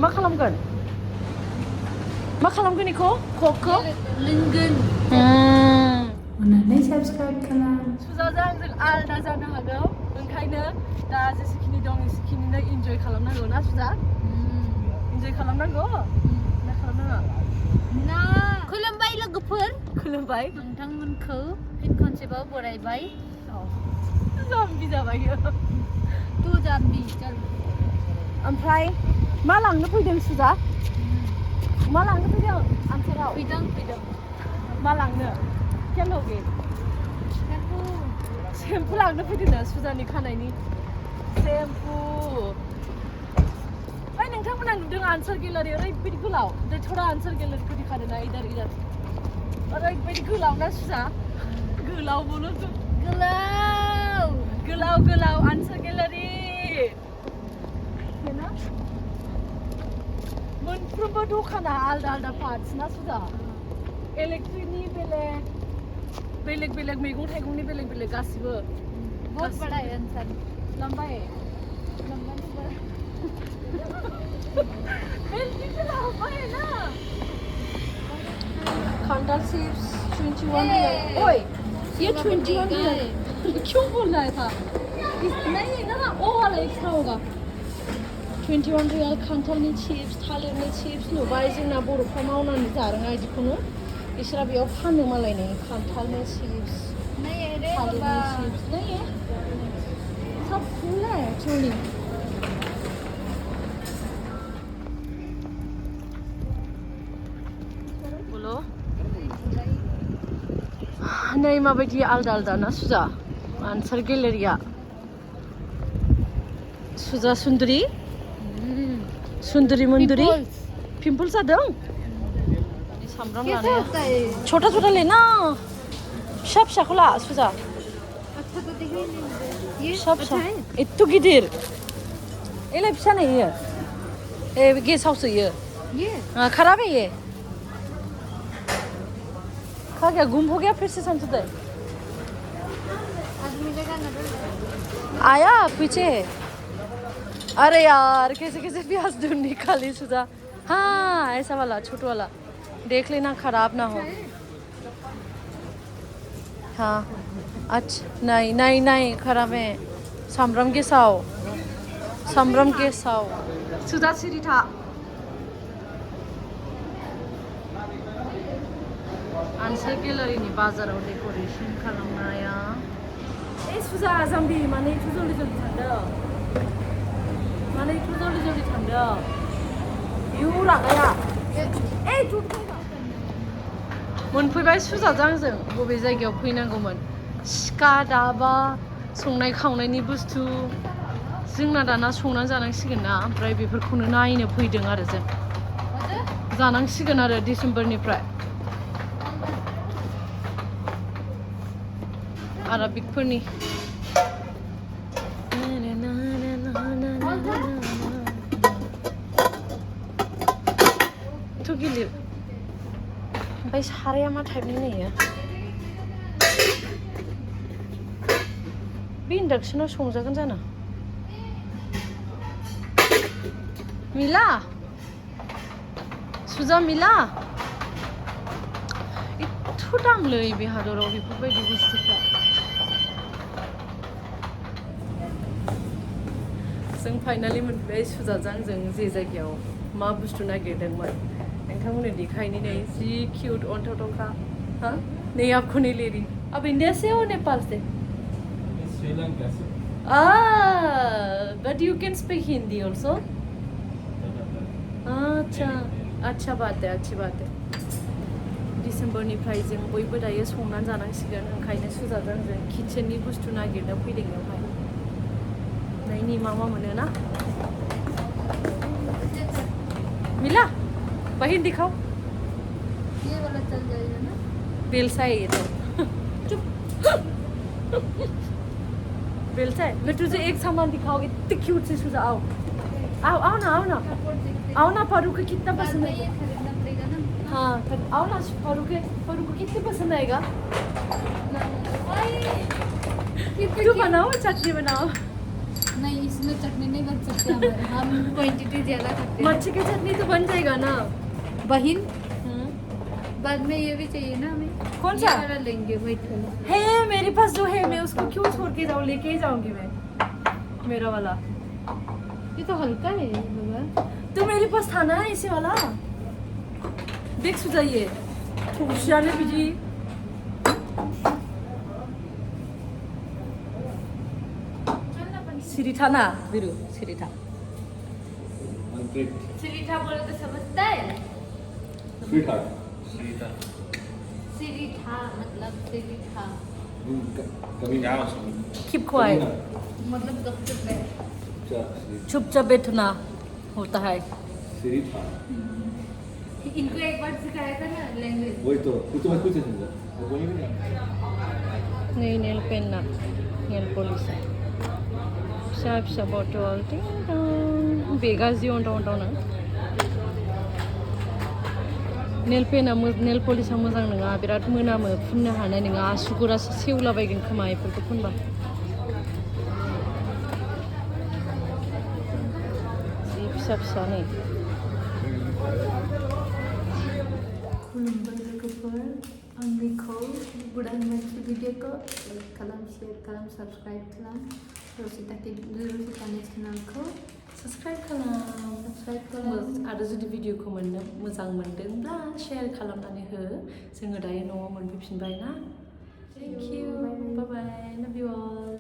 मा खालामगोन इखौ ककखौ लोंगोन अननानै साबस्क्राइब खालाम सुजाजों जों आलदा जानो हागौ ओंखायनो दा जेसेखिनि दं एसेखिनिनो इन्जय खालामनांगौ ना सुजा इन्जय खालामनांगौ ना खालामनाङा ना खुलुमबाय लोगोफोर खुलुमबाय नोंथांमोनखौ फिन खनसेबाव बरायबाय जाम्बि जाबाय तु जाम्बि चल ओमफ्राय मा लांनो फैदों सुजा मा लांनो फैदों आमसेराव फैदों मा लांनो केल'गे सेम्पु लांनो फैदोंना सुजानि खानायनि सेम्पु ओमफ्राय नोंथांमोना नुदों आनसार गेलारि ओरैबायदि गोलाव थोड़ा आनसार गेलारि को दिखा देना इधर ओरैबायदि गोलाव ना सुजा गोलाव बोलो गोलाव आनसार गेलारि ना मोनफ्रोमबो दखाना आलदा पार्टस ना सुजा इलेक्ट्रिकनि बेलेग मैगं थाइगंनि बेलेग गासिबो बहुत बड़ा है आंसर लंबा है ना खांडा चिप्स 21 रियल ओए ये 21 रियल क्यों बोल रहा था नहीं ना वो वाला एक्स्ट्रा होगा 21 रियल खान्थालनि चिप्स थालिरनि चिप्स नुबाय जोंना बर'फ्रा मावनानै जारोङा इदिखौनो इसोरा बेयाव फानो मालायनि खान्थालनि चिप्स थालिरनि चिप्स नहीं है सब फुल है एक्चुअली बोलो नै माबायदि आलदा ना सुजा आनसार गेलेरिया सुजा सुन्दरी मुन्दरी पिम्पल जादों सामब्राम लानाया छोटा लेना फिसाखौ ला सुजा फिसा एत्त' गिदिर एलाय फिसा नहीं ये गेसावसो ये खराब है ये खा गया गुम हो गया फिर से संतु दे आया पीछे अरे यार कैसे प्याज ढूंढ निकाली सुजा हाँ ऐसा वाला छोटा वाला देख लेना खराब ना हो हाँ अच्छा नहीं खराब है सामब्राम गेसाव सुजा सिरि था आनसार गेलारिनि बाजाराव डेक'रेसन खालामनाया सुजा जाम्बि माने एथ' जल्दि थांदों इउ रागाया मोनफैबाय सुजाजों आंजों बबे जायगायाव फैनांगौमोन सिखा दाबा संनाय खावनायनि बुस्थु जोंना दाना संनानै जानांसिगोन ना ओमफ्राय बेफोरखौनो नायनो फैदों आरो जों जानांसिगोन आरो डिसेम्बरनिफ्राय आराबिकफोरनि थ' गिलिर ओमफ्राय साराया मा टाइपनि नैयो बे इन्डाक्सनाव संजागोन जानो मिला सुजा मिला एथ' दामलै बे हादराव बेफोरबायदि बुस्थुफ्रा जों फाइनालि मोनबाय सुजाजों जों जे जायगायाव मा बुस्थु नागिरदोंमोन नोंथांमोननो देखायनि नै जि क्यूट अन्थावथावखा हाँ नहीं आपको नहीं ले रही आप इंडिया से हो नेपाल से श्रीलंका से boat you can speak Hindi also अच्छा बात है अच्छी बात है डिसेम्बरनिफ्राय जों बयबो दायो संनानै जानांसिगोन ओंखायनो सुजाजों जों किचेननि बुस्थु नागिरनो फैदों बेवहाय नायनि मा मोनो ना मिला बाहिर दिखाओ ये वाला चल जाएगा ना बेलसा है ये तो चुप बेलसा है मैं तुझे एक सामान दिखाऊंगी इतनी क्यूट से सुजा आओ ना परू को कितना पसंद है खरीदना पड़ेगा ना हाँ आओ ना परू को कितनी पसंद आएगा तू बनाओ चटनी बनाओ नहीं इसमें चटनी नहीं बन सकती हम क्वांटिटी ज़्यादा खाते हैं मच्छी की चटनी तो बन जाएगा ना बहिन बाद में ये भी चाहिए ना हमें कौन सा? ये वाला लेंगे वेट करो है मेरे पास जो है मैं उसको क्यों छोड़ के जाऊँ लेके ही जाऊंगी मैं मेरा वाला ये तो हल्का है बाबा तो मेरे पास था ना इसी वाला देख सुझाइए खुशियाने बीजी सिरिथा ना बिरु सिरिथा One plate. सिरिठा बोले तो समझता है Sweetheart. Sweetheart. सिरिठा मतलब सिरिठा Kami now. keep quiet मतलब गपचुप है चुपचाप बैठना होता है Sweetheart. इनको एक बार सिखाया था ना लैंग्वेज वही तो कुछ मत कुछ समझा वो बोली नहीं नहीं नेल पेन ना नेल पॉलिश फिसा फिसा बटल बेगा जि अन्थाव अन्थावनो नेल पेना नेल पलिशा मोजां नङा बिराद मोनामो फुननो हानाय नङा आसुगुरासो सेवलाबायगोन खोमा बेफोरखौ फुनबा जि फिसा फिसा नै खुलुमबाय लोगोफोर आंनिखौ गोदान मोनसे भिडिअखौ लाइक खालाम शेयार खालाम साबस्क्राइब खालाम रसितानि चेनेलखौ साबस्क्राइब खालाम आरो जुदि भिडिअखौ मोजां मोनदोंब्ला शेयार खालामनानै हो जोङो दायो न'आव मोनफैफिनबाय ना थेंक इउ बाय बाय लाभ इउ अल